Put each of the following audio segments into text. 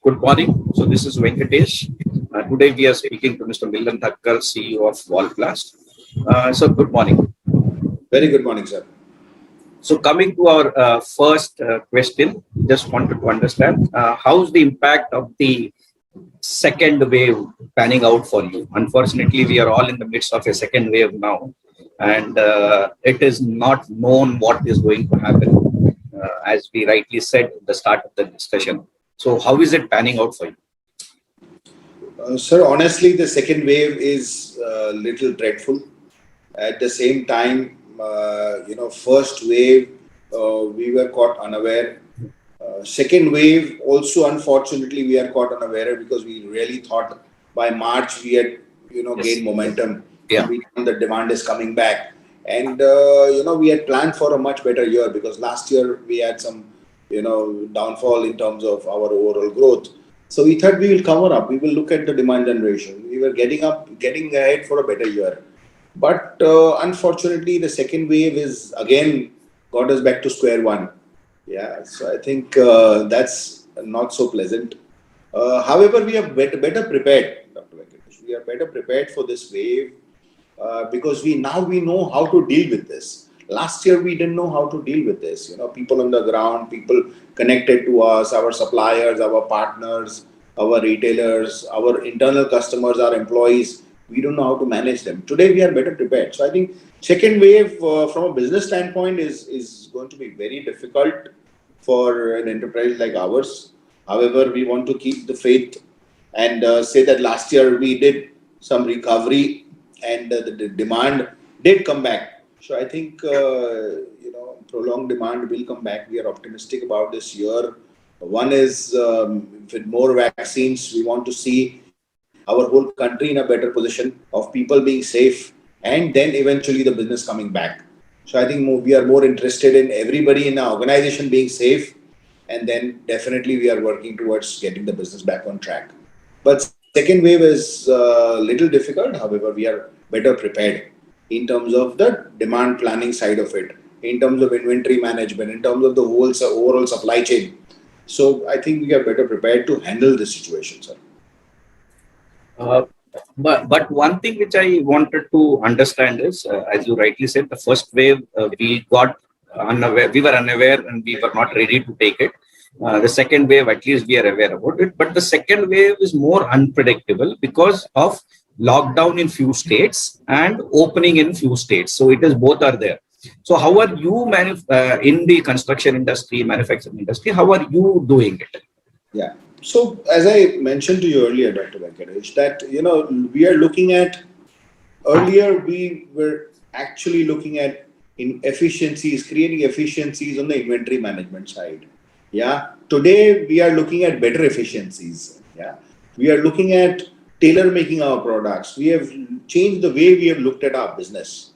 Good morning. So this is Venkatesh. Today we are speaking to Mr. Milan Thakkar, CEO of Wallplast. So good morning. Very good morning, sir. So coming to our first question, just wanted to understand how's the impact of the second wave panning out for you? Unfortunately, we are all in the midst of a second wave now, and it is not known what is going to happen, as we rightly said at the start of the discussion. So how is it panning out for you? Sir, honestly, the second wave is a little dreadful. At the same time, first wave, we were caught unaware. Second wave, also, unfortunately, we are caught unaware because we really thought by March we had, gained momentum. Yeah. The demand is coming back. And, we had planned for a much better year because last year we had some, downfall in terms of our overall growth. So we thought we will cover up. We will look at the demand generation. We were getting ahead for a better year. But unfortunately, the second wave is again got us back to square one. Yeah, so I think that's not so pleasant. However, we are better prepared, Dr. Venkatesh. We are better prepared for this wave because we know how to deal with this. Last year, we didn't know how to deal with this. People on the ground, people connected to us, our suppliers, our partners, our retailers, our internal customers, our employees. We don't know how to manage them. Today, we are better prepared. So I think second wave, from a business standpoint, is going to be very difficult for an enterprise like ours. However, we want to keep the faith and say that last year we did some recovery and the demand did come back. So I think, prolonged demand will come back. We are optimistic about this year. One is with more vaccines, we want to see our whole country in a better position of people being safe and then eventually the business coming back. So I think we are more interested in everybody in our organization being safe, and then definitely we are working towards getting the business back on track. But second wave is a little difficult. However, we are better prepared in terms of the demand planning side of it, in terms of inventory management, in terms of the whole overall supply chain. So I think we are better prepared to handle this situation, sir. But one thing which I wanted to understand is, as you rightly said, the first wave we got unaware, we were unaware and we were not ready to take it. The second wave, at least we are aware about it. But the second wave is more unpredictable because of lockdown in few states and opening in few states. So it is both are there. So how are you in the construction industry, manufacturing industry? How are you doing it? Yeah. So as I mentioned to you earlier, Dr. Venkatesh, that we are looking at earlier we were actually looking at efficiencies, creating efficiencies on the inventory management side. Yeah. Today we are looking at better efficiencies. Yeah. We are looking at tailor making our products. We have changed the way we have looked at our business.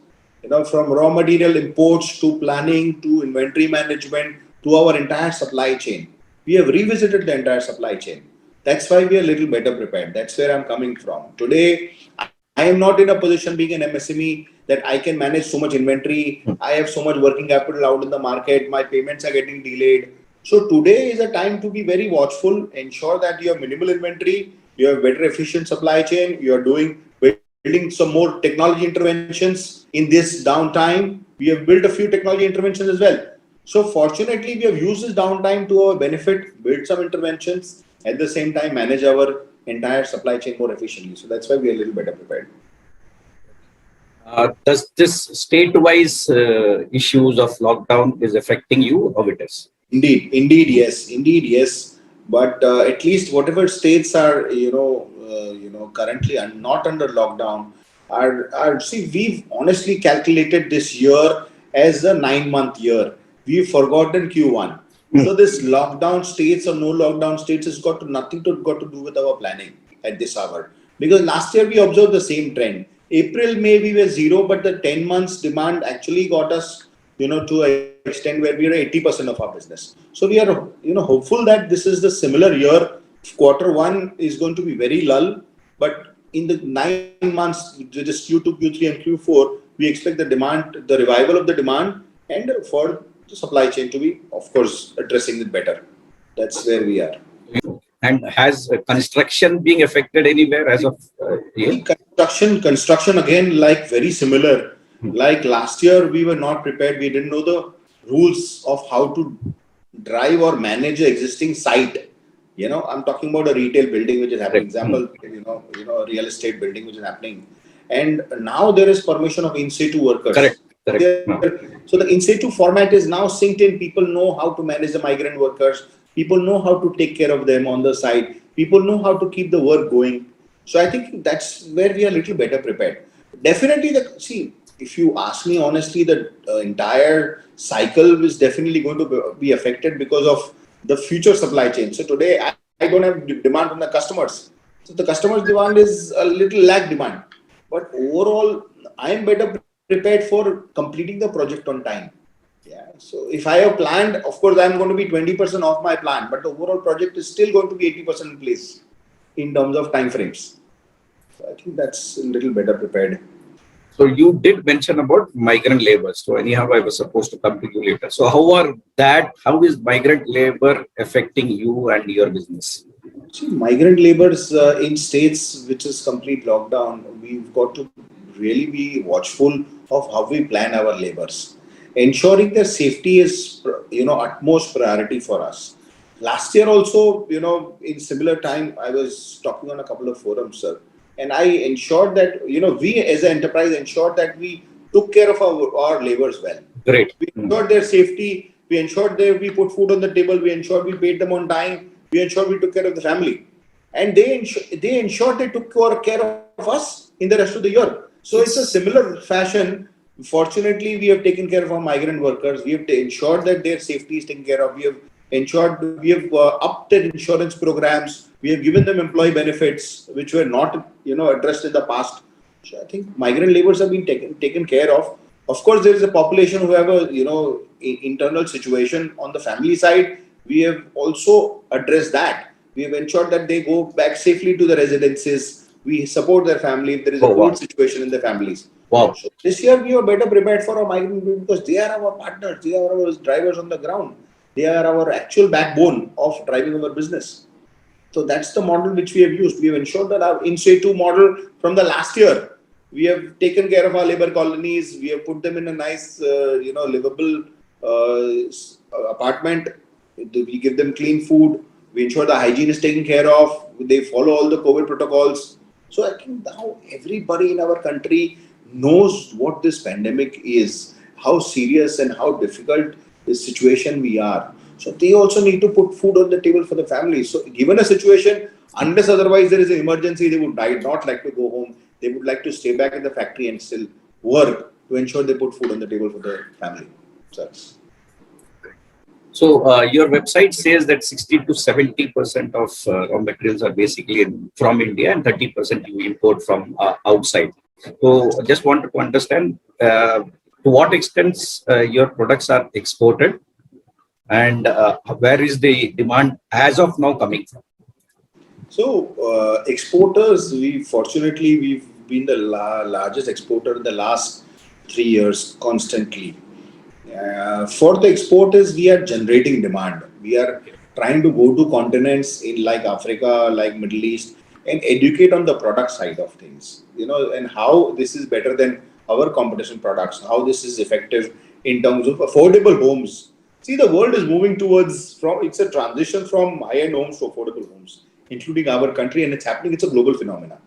From raw material imports to planning to inventory management to our entire supply chain. We have revisited the entire supply chain. That's why we are a little better prepared. That's where I'm coming from. Today, I am not in a position being an MSME that I can manage so much inventory. I have so much working capital out in the market. My payments are getting delayed. So today is a time to be very watchful, ensure that you have minimal inventory, you have better efficient supply chain, you are building some more technology interventions in this downtime. We have built a few technology interventions as well. So fortunately, we have used this downtime to our benefit, build some interventions, at the same time manage our entire supply chain more efficiently. So that's why we are a little better prepared. Does this state-wise issues of lockdown is affecting you, or it is? Indeed, yes. But at least whatever states are, currently are not under lockdown, we've honestly calculated this year as a 9-month year. We've forgotten Q1. So this lockdown states or no lockdown states has got to do with our planning at this hour. Because last year we observed the same trend. April, May we were zero, but the 10 months demand actually got us, to an extent where we are 80% of our business. So we are, hopeful that this is the similar year. Q1 is going to be very lull, but in the 9 months, just Q2, Q3 and Q4, we expect the revival of the demand and for the supply chain to be, of course, addressing it better. That's where we are. And has construction being affected anywhere as of See, here? construction again, like very similar. Hmm. Like last year, we were not prepared. We didn't know the rules of how to drive or manage an existing site. I'm talking about a retail building which is happening. Correct. Hmm. Example, a real estate building which is happening, and now there is permission of in situ workers. Correct. Correct. No. So the in situ format is now synced in. People know how to manage the migrant workers. People know how to take care of them on the site. People know how to keep the work going. So I think that's where we are a little better prepared. Definitely, see, if you ask me honestly, the entire cycle is definitely going to be affected because of the future supply chain. So today, I don't have demand from the customers. So the customers' demand is a little lag demand. But overall, I am better prepared for completing the project on time. Yeah. So if I have planned, of course, I'm going to be 20% off my plan, but the overall project is still going to be 80% in place in terms of time frames. So I think that's a little better prepared. So you did mention about migrant labor. So anyhow, I was supposed to come to you later. So how is migrant labor affecting you and your business? See, migrant laborers in states which is complete lockdown, we've got to really be watchful of how we plan our labors. Ensuring their safety is, utmost priority for us. Last year also, in similar time, I was talking on a couple of forums, sir, and I ensured that, we as an enterprise ensured that we took care of our laborers well. Great. We ensured their safety. We ensured that we put food on the table. We ensured we paid them on time. We ensured we took care of the family. And they ensured they took care of us in the rest of the year. So it's a similar fashion. Fortunately, we have taken care of our migrant workers. We have ensured that their safety is taken care of. We have upped their insurance programs. We have given them employee benefits, which were not, addressed in the past. So I think migrant laborers have been taken care of. Of course, there is a population who have a internal situation on the family side. We have also addressed that. We have ensured that they go back safely to the residences. We support their family if there is a COVID situation in their families. Wow. So this year we are better prepared for our migrant people because they are our partners. They are our drivers on the ground. They are our actual backbone of driving our business. So that's the model which we have used. We have ensured that our in situ model from the last year. We have taken care of our labor colonies. We have put them in a nice, livable apartment. We give them clean food. We ensure the hygiene is taken care of. They follow all the COVID protocols. So I think now everybody in our country knows what this pandemic is, how serious and how difficult this situation we are. So they also need to put food on the table for the family. So given a situation, unless otherwise there is an emergency, they would not like to go home. They would like to stay back in the factory and still work to ensure they put food on the table for the family. So your website says that 60 to 70% of raw materials are basically from India and 30% you import from outside. So I just wanted to understand to what extent your products are exported and where is the demand as of now coming from? So exporters, we've been the largest exporter in the last 3 years constantly. For the exporters, we are generating demand. We are trying to go to continents in like Africa, like Middle East, and educate on the product side of things, and how this is better than our competition products, how this is effective in terms of affordable homes. See, the world is moving it's a transition from high-end homes to affordable homes, including our country, and it's happening. It's a global phenomenon.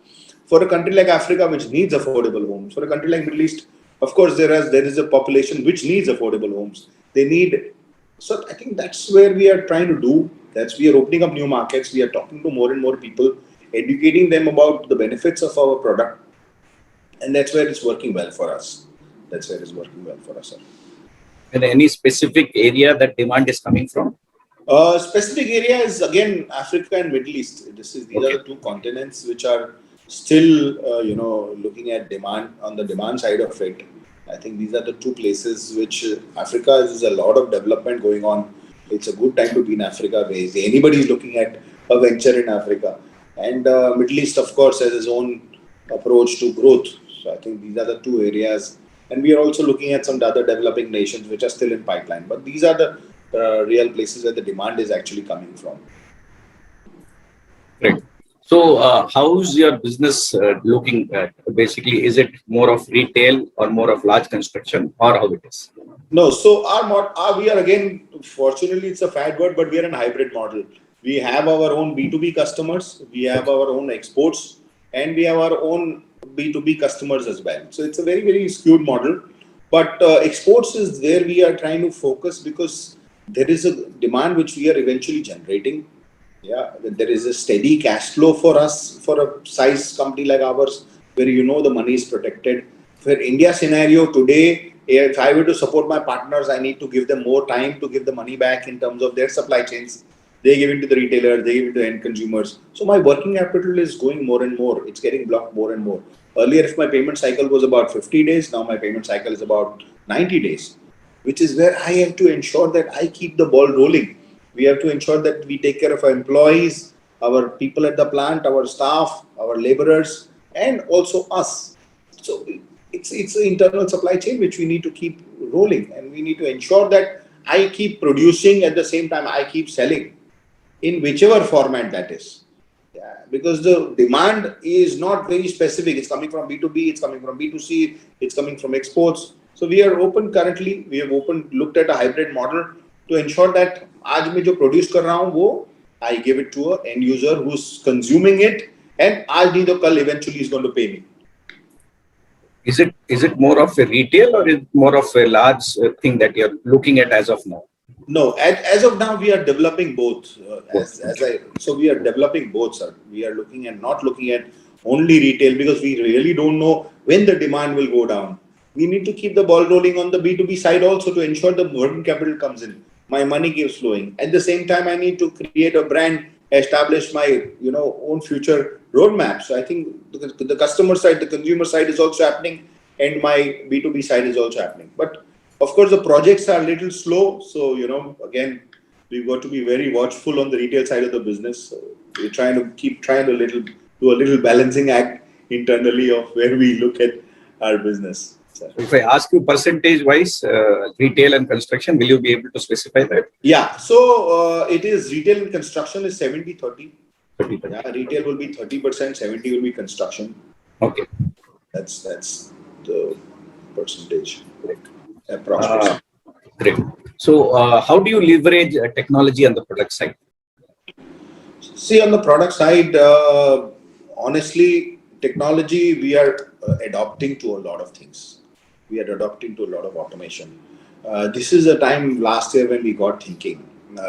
For a country like Africa, which needs affordable homes, for a country like Middle East, of course, there is a population which needs affordable homes. So I think that's where we are trying to do. We are opening up new markets. We are talking to more and more people, educating them about the benefits of our product. And that's where it's working well for us. Sir. And any specific area that demand is coming from? Specific area is again Africa and Middle East. These are the two continents which are still, looking at demand on the demand side of it. I think these are the two places which Africa is a lot of development going on. It's a good time to be in Africa. Anybody is looking at a venture in Africa, and Middle East, of course, has its own approach to growth. So I think these are the two areas, and we are also looking at some other developing nations which are still in pipeline. But these are the real places where the demand is actually coming from. Right. So, how's your business looking at? Basically, is it more of retail or more of large construction, or how it is? No, so we are again, fortunately, it's a fat word, but we are in hybrid model. We have our own B2B customers, we have Okay. our own exports, and we have our own B2B customers as well. So it's a very, very skewed model. But exports is where we are trying to focus because there is a demand which we are eventually generating. Yeah, there is a steady cash flow for us for a size company like ours, where the money is protected. For India scenario today, if I were to support my partners, I need to give them more time to give the money back in terms of their supply chains. They give it to the retailers, they give it to end consumers. So my working capital is going more and more. It's getting blocked more and more. Earlier, if my payment cycle was about 50 days, now my payment cycle is about 90 days, which is where I have to ensure that I keep the ball rolling. We have to ensure that we take care of our employees, our people at the plant, our staff, our laborers, and also us. So it's an internal supply chain which we need to keep rolling, and we need to ensure that I keep producing at the same time I keep selling in whichever format that is. Yeah, because the demand is not very specific. It's coming from B2B, it's coming from B2C, it's coming from exports. So we are open currently. We have looked at a hybrid model to ensure that आज मैं जो produce कर रहा हूँ वो I give it to a end user who's consuming it, and आज नहीं तो कल eventually is going to pay me. Is it more of a retail or is it more of a large thing that you're looking at as of now? No, as of now, we are developing both. So we are developing both, sir. We are not looking at only retail because we really don't know when the demand will go down. We need to keep the ball rolling on the B2B side also to ensure the working capital comes in. My money keeps flowing. At the same time, I need to create a brand, establish my own future roadmap. So I think the customer side, the consumer side is also happening, and my B2B side is also happening. But of course, the projects are a little slow. So, again, we've got to be very watchful on the retail side of the business. So we're trying to do a little balancing act internally of where we look at our business. So, If I ask you percentage wise, retail and construction, will you be able to specify that? yeah. So it is retail and construction is 70-30. 30%. Yeah, retail will be 30%, 70 will be construction. Okay. That's the percentage. Great. Approximately. Great. So, how do you leverage technology on the product side? See, on the product side, honestly, technology, we are adopting to a lot of things. We are adopting to a lot of automation. This is a time last year when we got thinking.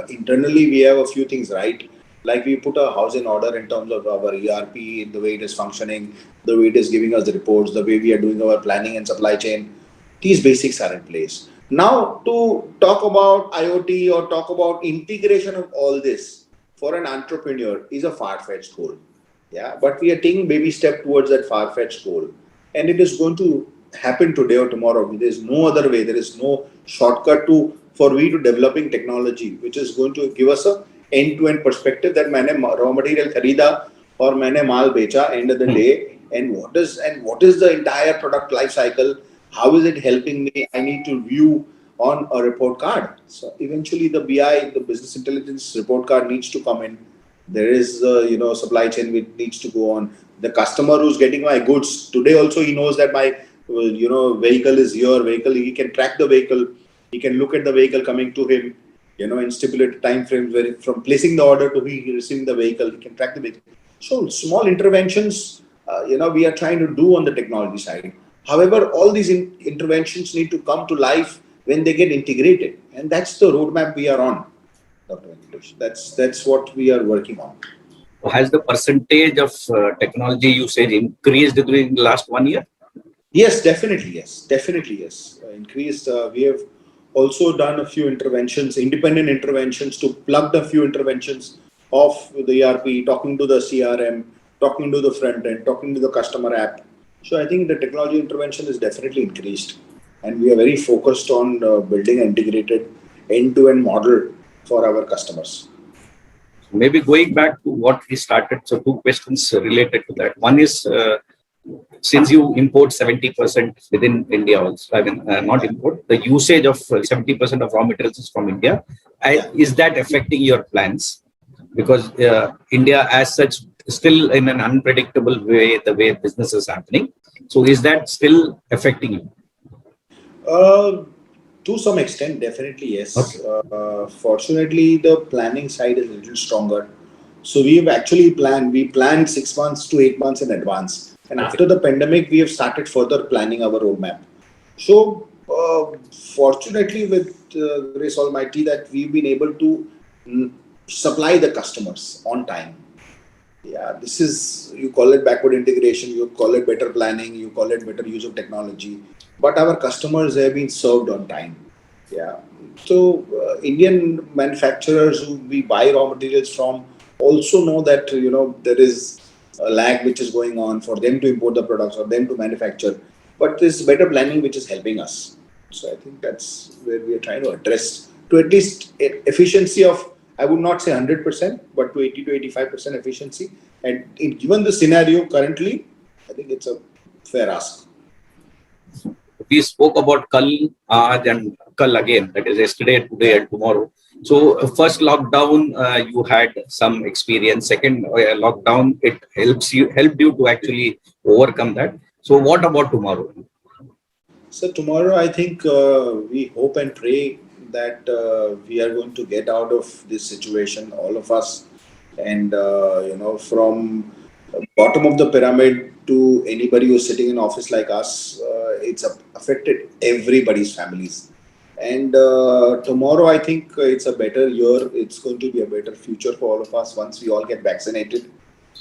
Internally, we have a few things right. Like we put our house in order in terms of our ERP, the way it is functioning, the way it is giving us the reports, the way we are doing our planning and supply chain. These basics are in place. Now, to talk about IoT or talk about integration of all this for an entrepreneur is a far-fetched goal. Yeah, but we are taking baby step towards that far-fetched goal, and it is going to happen today or tomorrow. There is no other way. There is no shortcut for we to developing technology, which is going to give us a end-to-end perspective that मैंने raw material खरीदा और मैंने माल बेचा end of the day, and what is the entire product life cycle? How is it helping me? I need to view on a report card. So eventually the BI, the business intelligence report card needs to come in. There is supply chain which needs to go on. The customer who's getting my goods today also, he knows that my vehicle is here. He can track the vehicle. He can look at the vehicle coming to him. In stipulated time frames, where from placing the order to he receiving the vehicle, he can track the vehicle. So small interventions, we are trying to do on the technology side. However, all these interventions need to come to life when they get integrated, and that's the roadmap we are on, Dr. Venkatesh. That's what we are working on. Has the percentage of technology usage increased during the last 1 year? Yes, definitely yes. Increased. We have also done a few interventions, independent interventions, to plug a few interventions of the ERP, talking to the CRM, talking to the front end, talking to the customer app. So I think the technology intervention is definitely increased, and we are very focused on building an integrated end-to-end model for our customers. Maybe going back to what we started, so two questions related to that. One is, since you import 70% within India also, I mean, not import, the usage of 70% of raw materials is from India. Is that affecting your plans? Because India as such still in an unpredictable way, the way business is happening. So is that still affecting you? Uh, to some extent, definitely Okay. yes. Fortunately, the planning side is a little stronger. So we've actually planned. We planned 6 months to 8 months in advance, and Okay. after the pandemic, we have started further planning our roadmap. So fortunately, with Grace Almighty, that we've been able to mm, supply the customers on time. Yeah, this is, you call it backward integration, you call it better planning, you call it better use of technology, but our customers have been served on time. Yeah. So Indian manufacturers who we buy raw materials from also know that there is a lag which is going on for them to import the products or them to manufacture, but this better planning which is helping us. So I think that's where we are trying to address to at least efficiency of, I would not say 100%, but to 80 to 85% efficiency. And given the scenario currently, I think it's a fair ask. We spoke about Kal, Aaj, and Kal again. That is yesterday, today, and tomorrow. So first lockdown, you had some experience. Second lockdown, it helped you to actually overcome that. So what about tomorrow? So tomorrow, I think we hope and pray that we are going to get out of this situation, all of us, and from bottom of the pyramid to anybody who's sitting in office like us, it's affected everybody's families. And tomorrow, I think it's a better year. It's going to be a better future for all of us once we all get vaccinated.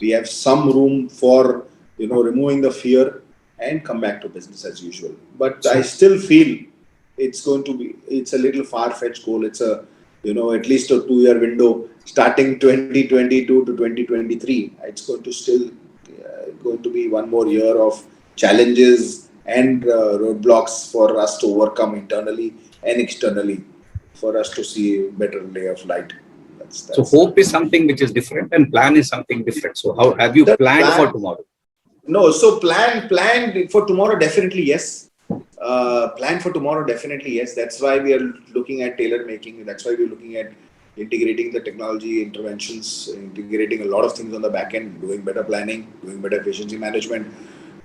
We have some room for removing the fear and come back to business as usual. But I So still feel it's a little far-fetched goal. It's a at least a 2 year window starting 2022 to 2023. It's going to be one more year of challenges and roadblocks for us to overcome internally and externally for us to see a better lay of light. So That's hope is something which is different, and plan is something different. So how have you the planned for plan. tomorrow? No, so plan for tomorrow, definitely yes. Plan for tomorrow, definitely yes. That's why we are looking at tailor making. That's why we're looking at integrating the technology interventions, integrating a lot of things on the back end, doing better planning, doing better efficiency management.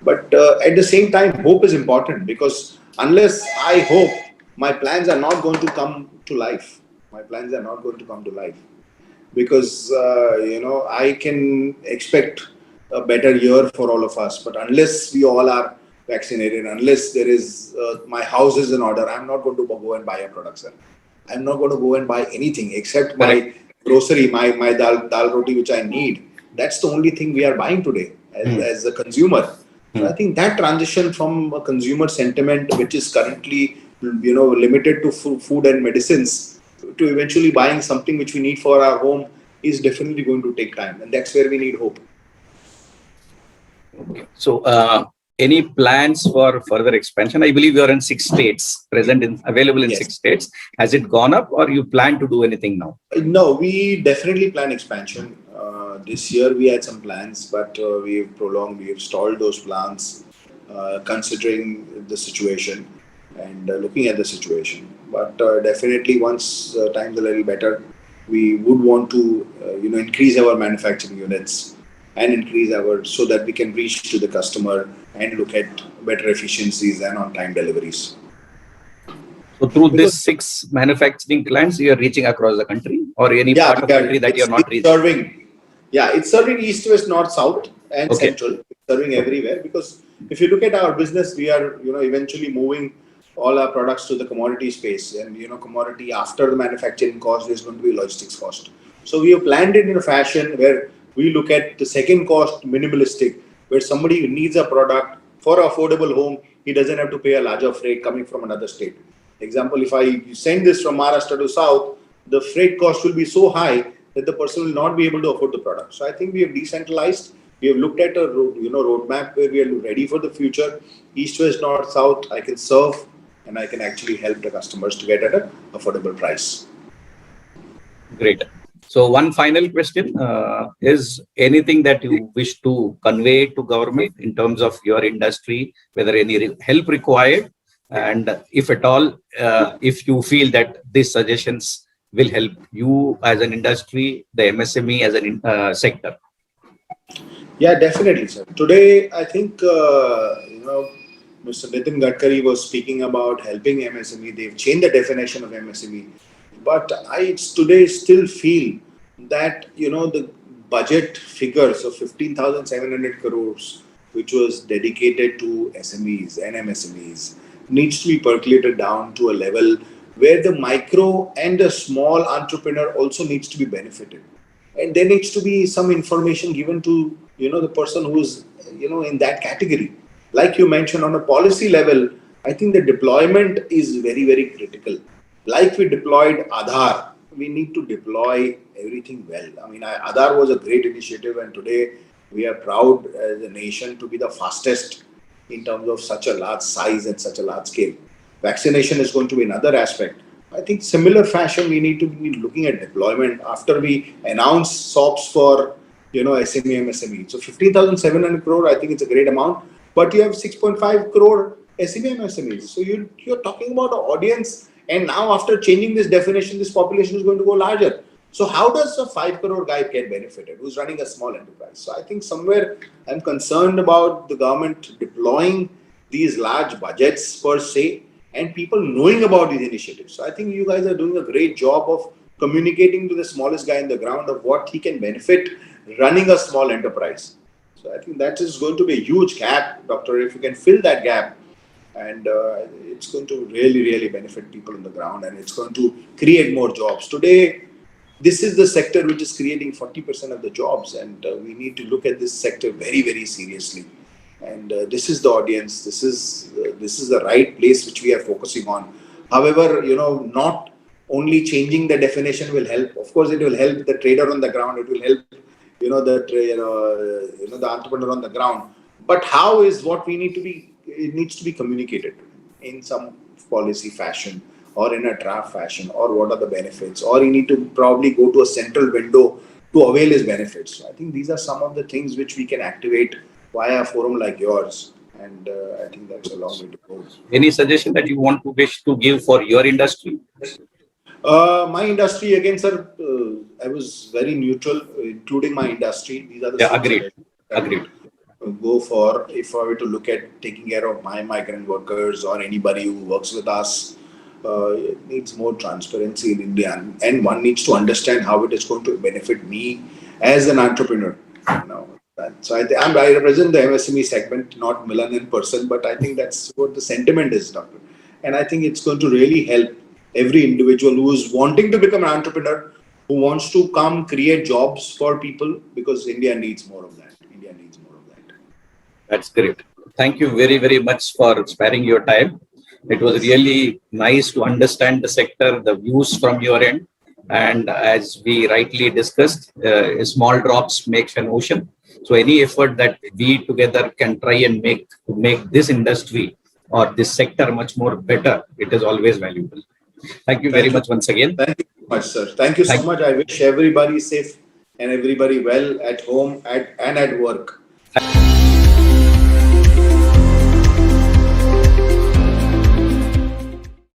But at the same time, hope is important because unless I hope, my plans are not going to come to life. My plans are not going to come to life because I can expect a better year for all of us. But unless we all are vaccinated, unless there is my house is in order, I'm not going to go and buy a product, sir. I'm not going to go and buy anything except Correct. my grocery, my dal roti which I need. That's the only thing we are buying today Hmm. as a consumer. So I Hmm. think that transition from a consumer sentiment, which is currently limited to food and medicines, to eventually buying something which we need for our home is definitely going to take time, and that's where we need hope. Okay. So any plans for further expansion? I believe you are in 6 states, present in available in Yes. 6 states. Has it gone up, or you plan to do anything now? No, we definitely plan expansion. This year we had some plans, but we've stalled those plans, considering the situation and looking at the situation. But definitely, once times are a little better, we would want to, increase our manufacturing units and increase our so that we can reach to the customer and look at better efficiencies and on-time deliveries. So through Because this 6 manufacturing plants, you are reaching across the country, or any yeah, part of we are. country that you are not It's reaching? serving. Yeah, it's serving east, west, north, south, and Okay. central. It's serving everywhere because if you look at our business, we are eventually moving all our products to the commodity space, and commodity after the manufacturing cost is going to be logistics cost. So we have planned it in a fashion where we look at the second cost minimalistic, where somebody who needs a product for affordable home, he doesn't have to pay a larger freight coming from another state. Example, if I send this from Maharashtra to South, the freight cost will be so high that the person will not be able to afford the product. So I think we have decentralized. We have looked at a roadmap where we are ready for the future. East, west, north, south. I can serve and I can actually help the customers to get at an affordable price. Great. So one final question, is anything that you wish to convey to government in terms of your industry, whether any help required, and if at all, if you feel that these suggestions will help you as an industry, the MSME as an sector? Yeah, definitely, sir. Today, I think, Mr. Nitin Gadkari was speaking about helping MSME. They've changed the definition of MSME. But I today still feel that, the budget figures of 15,700 crores, which was dedicated to SMEs and MSMEs, needs to be percolated down to a level where the micro and the small entrepreneur also needs to be benefited, and there needs to be some information given to the person who's in that category. Like you mentioned, on a policy level, I think the deployment is very, very critical. Like we deployed Aadhaar, we need to deploy everything well. I mean, Aadhaar was a great initiative, and today we are proud as a nation to be the fastest in terms of such a large size and such a large scale. Vaccination is going to be another aspect. I think similar fashion, we need to be looking at deployment after we announce SOPs for SME, MSME. So 15,700 crore, I think it's a great amount, but you have 6.5 crore SME, MSMEs. So you're talking about an audience, and now after changing this definition, this population is going to go larger. So how does a 5 crore guy get benefited who's running a small enterprise? So I think somewhere I'm concerned about the government deploying these large budgets per se, and people knowing about these initiatives. So I think you guys are doing a great job of communicating to the smallest guy in the ground of what he can benefit running a small enterprise. So I think that is going to be a huge gap, Doctor. If you can fill that gap, and it's going to really, really benefit people on the ground, and it's going to create more jobs. Today, this is the sector which is creating 40% of the jobs, and we need to look at this sector very, very seriously. And this is the audience. This is the right place which we are focusing on. However, not only changing the definition will help. Of course, it will help the trader on the ground. It will help, the entrepreneur on the ground. But how is what we need to be? It needs to be communicated in some policy fashion or in a draft fashion, or what are the benefits, or you need to probably go to a central window to avail his benefits. So I think these are some of the things which we can activate via a forum like yours, and I think that's a long way to go. Any suggestion that you wish to give for your industry? My industry, again, sir, I was very neutral, including my industry. These are the Agreed. Go for if I were to look at taking care of my migrant workers or anybody who works with us. It needs more transparency in India, and one needs to understand how it is going to benefit me as an entrepreneur. So I represent the MSME segment, not Milan in person, but I think that's what the sentiment is, Doctor. And I think it's going to really help every individual who is wanting to become an entrepreneur, who wants to come create jobs for people, because India needs more of that. India needs more of that. That's great. Thank you very, very much for sparing your time. It was really nice to understand the sector, the views from your end. And as we rightly discussed, small drops makes an ocean. So any effort that we together can try and make to make this industry or this sector much more better, it is always valuable. Thank you very much once again. Thank you so much, sir. Thank you so much. I wish everybody safe and everybody well at home and at work.